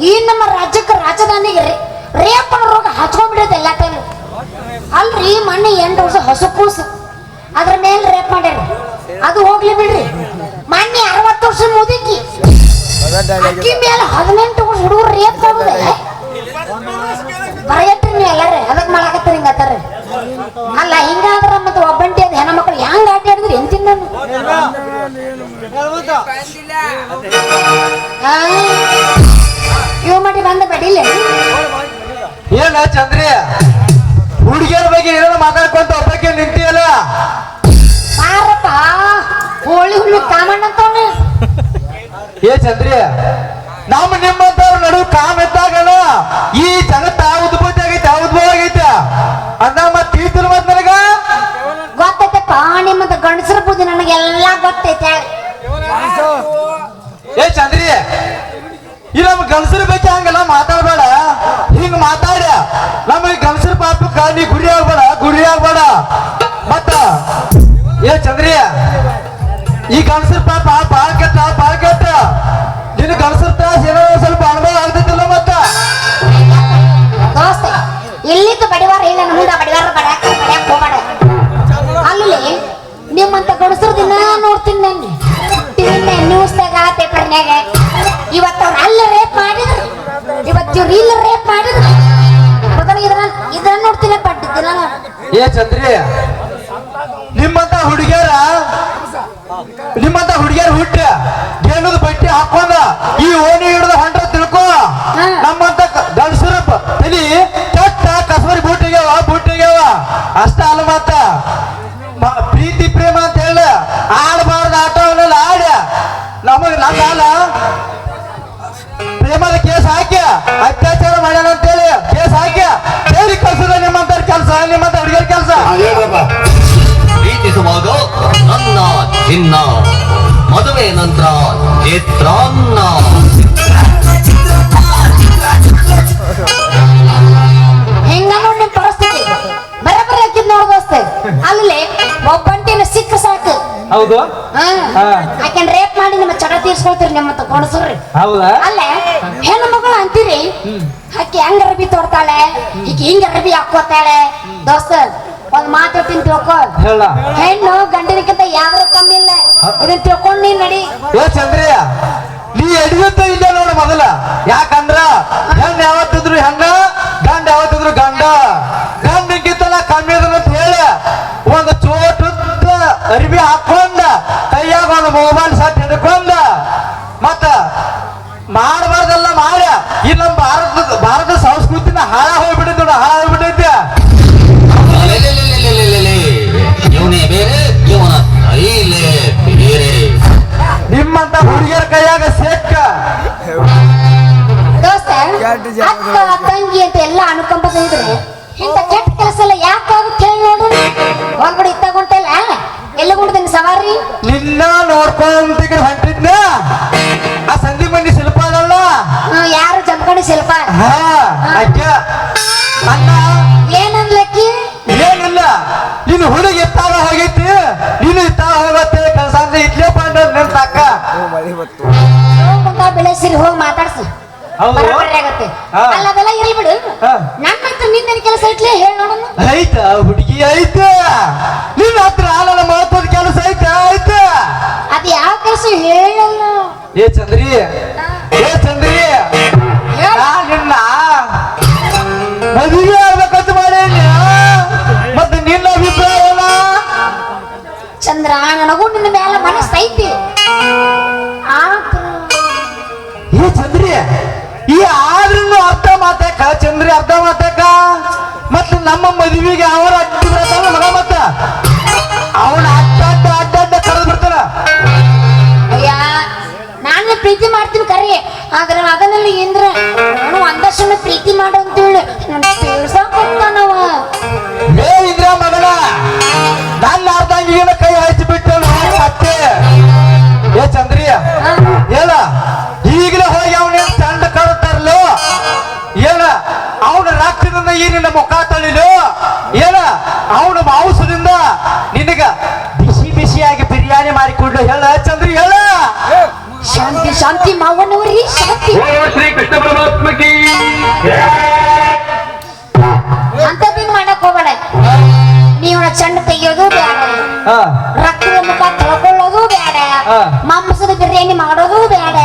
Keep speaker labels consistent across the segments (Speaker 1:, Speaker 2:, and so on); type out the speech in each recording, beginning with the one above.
Speaker 1: ಈ ನಮ್ಮ ರಾಜ್ಯಕ್ಕೆ ರಾಜಧಾನಿಗೆ ರೇಪ್ ರೋಗ ಹಚ್ಕೊಂಡ್ಬಿಡೈತೆ ಎಲ್ಲ ಟೈಮ್. ಅಲ್ರಿ ಮೊನ್ನೆ 8 ವರ್ಷ ಹೊಸ ಕೂಸು ಅದ್ರ ಮೇಲೆ ರೇಪ್ ಮಾಡ್ಯಾರ. ಅದು ಹೋಗ್ಲಿ ಬಿಡ್ರಿ, ಮೊನ್ನೆ 60 ವರ್ಷ ಮುದುಕಿ ಅಕ್ಕಿ ಮೇಲೆ 18 ವರ್ಷ ಹುಡುಗರು ರೇಪ್ ಮಾಡೋದೆ ಬರಗಟ್ರಿ ನೀವು ಎಲ್ಲಾರ ಅದಕ್ಕೆ ಮಾಡಾಕತ್ತೀರಿ ಹಿಂಗತ್ತಾರ. ಅಲ್ಲ ಹಿಂಗಾದ್ರ ಮತ್ತೆ ಒಬ್ಬಂಟಿ ಅದ ಹೆಣ್ಮಕ್ಳು ಹೆಂಗ್ ಆಟ ಆಡಿದ್ರಿ ಎಂತಿನ ಇವ್ ಮಾಡಿ ಬಂದ ಬಡಿಲ್ಲ
Speaker 2: ಏನ ಚಂದ್ರಿ ಹುಡುಗಿಯರ ಬಗ್ಗೆ ಏನೋ ಮಾತಾಡ್ಕೊಂತ ಒಬ್ಬಕ್ಕೆ ನಿಂತಿಯಲ್ಲ.
Speaker 1: ಬಾರಪ್ಪ ಹೋಳಿ ಹುಳಿ ಕಾಮಣ್ಣ ಅಂತವನ.
Speaker 2: ಏ ಚಂದ್ರಿ ನಮ್ಮ ನಿಮ್ಮಂತವ್ರ ನಡುವೆ ಕಾಮ್ ಎತ್ತಾಗಲ್ಲ ಈ ಜಗತ್ತ ಉದ್ಭೂತಿ ಆಗೈತೆ ಉದ್ಭವ ಆಗೈತೆ ಅಂದ ಮತ್ ತಿಳಿತಿಲ್ ಮತ್ ನನಗ
Speaker 1: ಗೊತ್ತೈತಪ್ಪ ನಿಮ್ಮಂತ ಗಂಡಸರ ಬುದ್ಧಿ ನನಗೆಲ್ಲ ಗೊತ್ತೈತೆ.
Speaker 2: ಏ ಚಂದ್ರಿ ಈ ನಮ್ ಗಂಡಸರ ಬಗ್ಗೆ ಹಂಗೆಲ್ಲ ಮಾತಾಡ್ಬೇಡ. ಹಿಂಗ ಮಾತಾಡ ನಮಗೆ ಗಂಡಸರ ಪಾಪಕ್ಕ ನೀ ಗುರಿ ಆಗ್ಬೇಡ ಮತ್ತ. ಏ ಚಂದ್ರಿ ಈ ಗಂಡಸರ ಪಾಪ ಬಾಳ ಕೆಟ್ಟ ನಿನ್ನ ಗಂಡಸರ ತ್ರಾಸ ಏನೋ ಸ್ವಲ್ಪ ಅನುಭವ ಆಗ್ತೈತಿಲ್ಲ ಮತ್ತ.
Speaker 1: ದೋಸ್ತ ಇಲ್ಲಿದ್ದು ಬಡಿವಾರ ಇಲ್ಲ ಮುಂದೆ ಬಡಿವಾರ ಬಡ್ಯಾಕ ಹೋಗ್ಬೇಡ. ಅಲ್ಲಿ ನಿಮ್ಮಂತ ಗಂಡಸರು ದಿನ ನೋಡ್ತೀನಿ ನಾನು ಟಿವಿನ ನ್ಯೂಸ್ದಾಗ ಪೇಪರ್ನ್ಯಾಗ. ಇವತ್ತು ಅವ್ರು ಅಲ್ಲಿ ರೇಪ್ ಮಾಡಿದ್ರು, ಇವತ್ತು ಇವ್ರು ಇಲ್ಲಿ ರೇಪ್ ಮಾಡಿದ್ರು. ಇದನ್ನ ನೋಡ್ತೀನಿ ಪಟ್ಟಿದ್ದಿಲ್ಲ.
Speaker 2: ಏ ಚಂದ್ರಿ ನಿಮ್ಮಂತ ಹುಡುಗಿಯರ ಹುಟ್ಟ ಏನದು ಬಟ್ಟೆ ಹಾಕೊಂಡ ಈ ಓಣಿ ಹಿಡಿದು ಹೊಂಟ ತಿಳ್ಕೊ. ನಮ್ಮಂತ ಗಂಡಸರ ತಲಿ ಕೆಟ್ಟ ಕಸಬರಿ ಬೂಟಿಗ್ಯಾವ ಅಷ್ಟ ಅಲ್ಲ ಮತ್ತ. ಪ್ರೀತಿ ಪ್ರೇಮ ಅಂತ ಹೇಳಿ ಆಡಬಾರ್ದು ಆಟವನ್ನೆಲ್ಲ ಆಡ ನಮಗ್ ನನ್ನ ಪ್ರೇಮದ ಕೇಸ್ ಹಾಕಿ ಅತ್ಯಾಚಾರ ಮಾಡ್ಯಾನ ಅಂತೇಳಿ ಕೇಸ್ ಹಾಕಿ ಜೈಲಿಗೆ ಕಳ್ಸದ ನಿಮ್ಮಂತ ಕೆಲಸ, ನಿಮ್ಮಂತ ಹುಡುಗಿಯರ ಕೆಲಸ.
Speaker 3: ಪ್ರೀತಿಸುವಾಗ ನನ್ನ ಚಿನ್ನ, ಮದುವೆ ನಂತರ ಚಿತ್ರಾನ್ನ.
Speaker 1: ಹೆಂಗ ನೋಡಿ ನಿಮ್ ಪರಿಸ್ಥಿತಿ ಬರಬರ ಹಾಕಿದ್ ನೋಡ್ದೋಸ್ತ. ಅಲ್ಲಿ ಒಬ್ಬಂಟಿನ ಸಿಕ್ಕ ಸಾಕು.
Speaker 2: ಹೌದು
Speaker 1: ಆಕೆನ್ ರೇಪ್ ಮಾಡಿ ನಿಮ್ಮ ಚಟ ತೀರ್ಸ್ಕೊಳ್ತೀರಿ ನಿಮ್ಮತ್ತ ಕೊಣಸ್ರಿ.
Speaker 2: ಹೌದಾ
Speaker 1: ಅಲ್ಲ ಹೆಣ್ಣು ಮಗಳು ಅಂತೀರಿ ಆಕೆ ಹೆಂಗ ಅರಬಿ ತೋರ್ತಾಳೆ, ಈಕೆ ಹಿಂಗ ಅರಬಿ ಹಾಕೋತಾಳೆ. ದೋಸ್ತ ಒಂದ್ ಮಾತು ಹೇಳ್ತೀನಿ ತಿಳ್ಕೊ, ಹೆಣ್ಣು ಗಂಡಿನಕ್ಕಿಂತ ಯಾವ್ದು ಕಮ್ಮಿ ಇಲ್ಲ. ಇದನ್ನ ತಿಳ್ಕೊಂಡ್ ನೀನ್ ನಡಿ.
Speaker 2: ಏ ಚಂದ್ರಿಯ ನೀ ಎಡಿಯುತ್ತ ಇಲ್ಲ ನೋಡ ಮೊದಲ. ಯಾಕಂದ್ರ ಹೆಣ್ಣು ಯಾವತ್ತಿದ್ರು ಹೆಣ್ಣ, ಗಂಡ ಯಾವತ್ತಿದ್ರು ಗಂಡ. ಗಂಡಕ್ಕಿಂತಲ್ಲ ಕಮ್ಮಿ ಅದ ಅಂತ ಹೇಳಿ ಒಂದು ಚೋಟುದ್ದ ಅರಿವಿ ಹಾಕೊಂಡ ಕೈಯಾಗ ಒಂದು ಮೊಬೈಲ್ ಸಟ್ ಹಿಡ್ಕೊಂಡ ಮತ್ತ ಮಾಡಬಾರ್ದೆಲ್ಲ ಮಾಡ. ಈ ನಮ್ಮ ಭಾರತ ಸಂಸ್ಕೃತಿನ ಹಾಳ ಹೋಗ್ಬಿಟ್ಟೈತಿ ನೋಡ, ಹಾಳ ಹೋಗ್ಬಿಟ್ಟೈತಿ.
Speaker 3: ಇವನೇ ಬೇರೆ, ಇವನ ಕೈಲೇ ಬೇರೆ.
Speaker 2: ನಿಮ್ಮಂತ ಹುಡುಗಿಯರ ಕೈಯಾಗ ಸೇಕ್ಕ
Speaker 1: ದೋಸ್ತ ಅಕ್ಕ ತಂಗಿ ಅಂತ ಎಲ್ಲ ಅನುಕಂಪ ಇದ್ರೆ ಇಂಥ ಕೆಟ್ಟ ಕೆಲಸ ಎಲ್ಲ ಯಾಕಾಗುತ್ತೆ ಹೇಳಿ ನೋಡು. ಒಂದ್ಗಡೆ ಇತ್ತಾಗುಂಟಲ್ಲ ಎಲ್ಲ ಗುಡ್ದನ್ ಸವಾರಿ
Speaker 2: ನಿನ್ನ ನೋಡ್ಕೊಂತ ಹೊಂಟಿದ್ನ ಆ ಸಂಧಿ ಮಂದಿ ಶಿಲ್ಪ ಅದಲ್ಲ
Speaker 1: ಯಾರು ಜಮಖಂಡಿ ಶಿಲ್ಪ.
Speaker 2: ಅಣ್ಣ
Speaker 1: ಏನನ್ಲಕ್ಕಿ
Speaker 2: ಏನಿಲ್ಲ, ನೀನು ಹುಡುಗಿ ಇತ್ತಾಗ ಹೋಗೈತಿ, ನೀನು ಇತ್ತಾಗ ಹೋಗತ್ತೆ ಕೆಲಸ ಅಂದ್ರೆ ಇದ್ಲೇ ಬಂದ ನಿನ್ ತಕ್ಕ
Speaker 1: ಬೆಳೆಸಿರಿ ಹೋಗಿ ಮಾತಾಡ್ಸು. ಆಗತ್ತೆ ಅಲ್ಲ ಅದೆಲ್ಲ ಇರ್ಲಿ ಬಿಡು. ನನ್ನ ಹತ್ರ ನಿಂದನ ಕೆಲಸ ಐತ್ಲೇ ಹೇಳಿ ನೋಡೋಣ.
Speaker 2: ಐತ ಹುಡುಗಿ ಐತ, ನಿನ್ನ ಹತ್ರ ನನ್ನ ಮಹತ್ವದ ಕೆಲಸ ಐತ ಐತ.
Speaker 1: ಅದ್ ಯಾವ ಕೆಲಸ ಹೇಳಲ್ಲ.
Speaker 2: ಏ ಚಂದ್ರಿ ನಿನ್ನ ಮದುವೆ ಆಗ್ಬೇಕಂತ ಮಾಡೇನಿ, ಮತ್ತೆ ನಿನ್ನ ಅಭಿಪ್ರಾಯ ಏನ?
Speaker 1: ಚಂದ್ರ ನನಗೂ ನಿನ್ನ ಮೇಲೆ ಮನಸ್ಸು ಐತಿ.
Speaker 2: ಏ ಚಂದ್ರಿ ಈ ಆದ್ರೂ ಅರ್ಧ ಮಾತಾಕ ಚಂದ್ರಿ ಅರ್ಧ ಮಾತಾಕ. ಮತ್ತ ನಮ್ಮ ಮದುವೆಗೆ ಅವರ ಅಡ್ಡಿ ಬರ್ತಾನ ಮಗ, ಮತ್ತ ಅವನ ಅಡ್ಡ ಕರೆದು ಬಿಡ್ತಾನ.
Speaker 1: ಅಯ್ಯ ನಾನು ಪ್ರೀತಿ ಮಾಡ್ತೀನಿ ಕರಿ, ಆದ್ರೆ ಅದನ್ನೆಲ್ಲ ಏನ್ರ ನಾನು ಒಂದಷ್ಟು ಪ್ರೀತಿ ಮಾಡು ಅಂತೇಳಿ ತಿಳ್ಸಾಕೊಡ್ತಾನವ.
Speaker 2: ಏ ಇಂದ್ರ ಮಗನ ನನ್ನ ಅರ್ಧಂಗಿನ ಕೈ ಹಚ್ಚಿ ಬಿಟ್ಟು ಮತ್ತೆ. ಏ ಚಂದ್ರಿಯ ಹೇಳ ಈಗಲೇ ಹೋಗಿ ಅವನೇನ್ ಚಂಡ ಕಳ್ತಾರಲ್ಲೋ, ಏನ ಅವನ ರಕ್ತದಿಂದ ಈ ನಿನ್ನ ಮುಖ ತಳಿಲು, ಏನ ಅವನ ಮಾಂಸದಿಂದ ನಿನಗ ಬಿಸಿಯಾಗಿ ಬಿರಿಯಾನಿ ಮಾಡಿಕೊಡ್ಲು ಹೇಳ ಚಂದ್ರಿ ಹೇಳ.
Speaker 1: ಶಾಂತಿ ಶಾಂತಿ ಮಾವನವರಿ ಶಾಂತಿ
Speaker 3: ಶ್ರೀ ಕೃಷ್ಣ ಪರಮಾತ್ಮಕಿ
Speaker 1: ಅಂತದಿನ್ ಮಾಡಕ್ ಹೋಗ್ಬೇಡ ನೀವನ ಚಂಡ ತೆಗಿಯೋದು ಬೇಡ
Speaker 2: ಹಾ
Speaker 1: ರಕ್ತದ ಮುಖ ತೊಳ್ಕೊಳ್ಳೋದು ಬೇಡ ಮಾಂಸದ ಬಿರಿಯಾನಿ ಮಾಡೋದು ಬೇಡ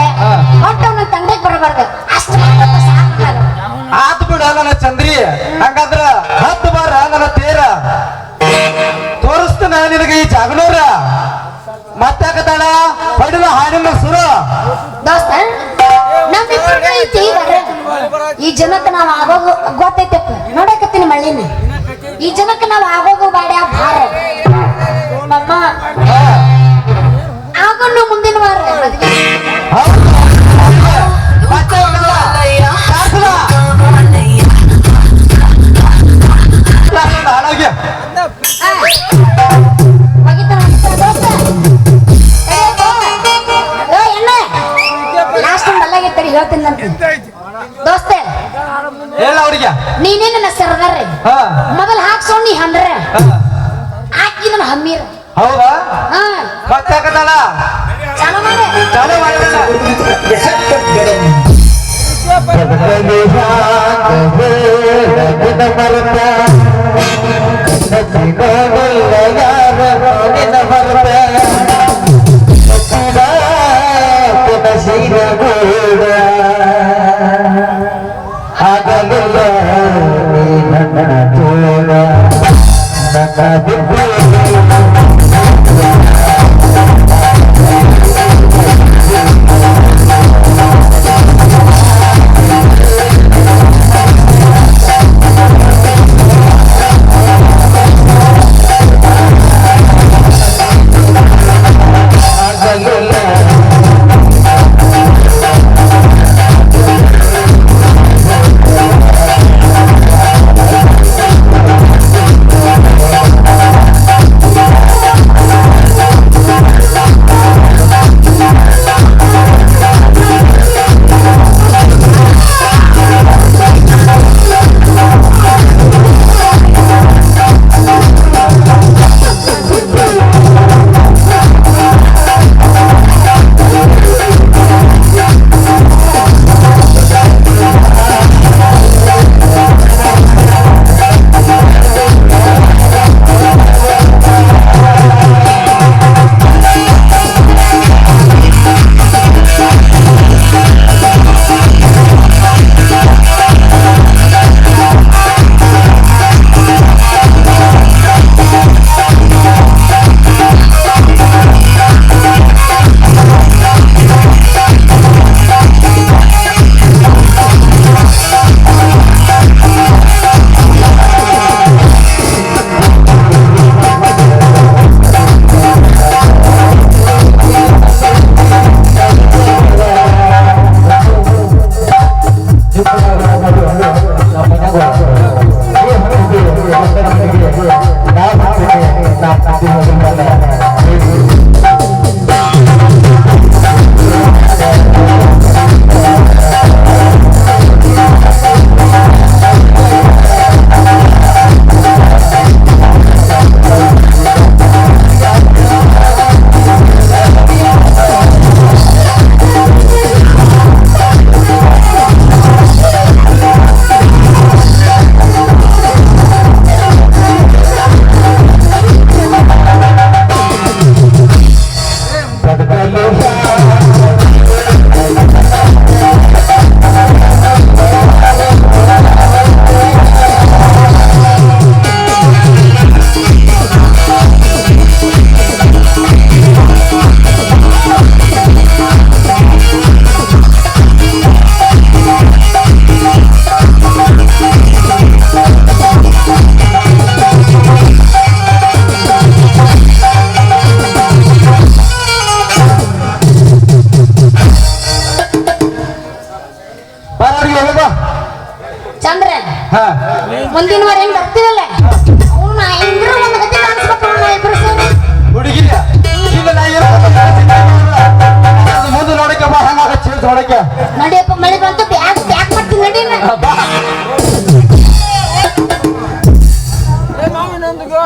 Speaker 1: ಒಟ್ಟು ಅವನ ತಂದೆಗೆ ಬರಬಾರ್ದು ಅಷ್ಟು ಮಾಡ್ಬೇಕು ಸಾಕು ನಾನು.
Speaker 2: ಆತ್ ಬಿಡ ನನ್ನ ಚಂದ್ರಿ ಹಂಗಂದ್ರ ಹತ್ತು ಬಾರ ನನ್ನ ತೇರ ತೋರಿಸ್ತಾನ ನಿನಗೆ ಈ ಜಾಗನೂರ ಮತ್ತಾಕತಾಳ ಹೊಡಿಲ ಹಾಡಿನ ಸುರ
Speaker 1: ದೋಸ್ತ ನಮ್ಮಿಬ್ಬರಿಗೆ ಐತಿ ಈ ಜನಕ್ಕೆ ನಾವು ಆಗೋದು ಗೊತ್ತೈತಪ್ಪ ನೋಡಕತ್ತೀನಿ ಮಳ್ಳಿನ ಈ ಜನಕ್ಕೆ ನಾವು ಆಗೋದು ಬೇಡ ಭಾರ ಮಮ್ಮ ಆಗೋಣ ಮುಂದಿನ ವಾರ ಮದ್ವೆ.
Speaker 2: ಹಾಳಾಗ್ಯ
Speaker 1: ಆ, ಹೋಗಿದ್ದಾನ ದೋಸ್ತ ಲಾಸ್ಟ್ ಮಲ್ಲಾಗಿತ್ತರಿ ಹೇಳ್ತೀನಿ ದೋಸ್ತ
Speaker 2: ಹೇಳ ಅವ್ರಿಗೆ
Speaker 1: ನೀನೇನು ನನ್ನ ಸರ್ದಾರ್ರಿ
Speaker 2: ಹಾ
Speaker 1: ಮೊದಲ್ ಹಾಕ್ಸೋಣ್ ನೀ ಹಂಡ್ರ ಹಾಕಿ ನನ್ನ ಹಮ್ಮೀರ್
Speaker 2: ಹೌದಾ
Speaker 1: ಹಾ
Speaker 2: ಮತ್ತಾಕತಾಳ
Speaker 1: ಚಾಲು ಮಾಡಿ
Speaker 2: ಚಾಲು ಮಾಡಿದ
Speaker 1: ಚಂದ್ರ ಮುಂದಿನ ವಾರ ಹೆಂಗ್ ಬರ್ತೀವಲ್ಲ ಅವ್ನ ಹೆಂಗ್ರ ಒಂದ್ ಗತಿ ಕಾಣಿಸ್ಬೇಕು ಇಬ್ರು ಸೇರಿ
Speaker 2: ಹುಡುಗಿಯ ಈಗ ನಾ ಮುಂದೆ ನೋಡಕ್ಕೆ ಬಾ ಹಂಗ ಚೇಂಜ್ ನೋಡಕ್ಕೆ
Speaker 1: ನಡಿಯಪ್ಪ ಮಳೆ ಬಂತು ಬ್ಯಾಗ್ ಪ್ಯಾಕ್ ಮಾಡ್ತೀನಿ ನಡಿ
Speaker 2: ಬಾ
Speaker 4: ಮಾವಿನೊಂದಿಗೆ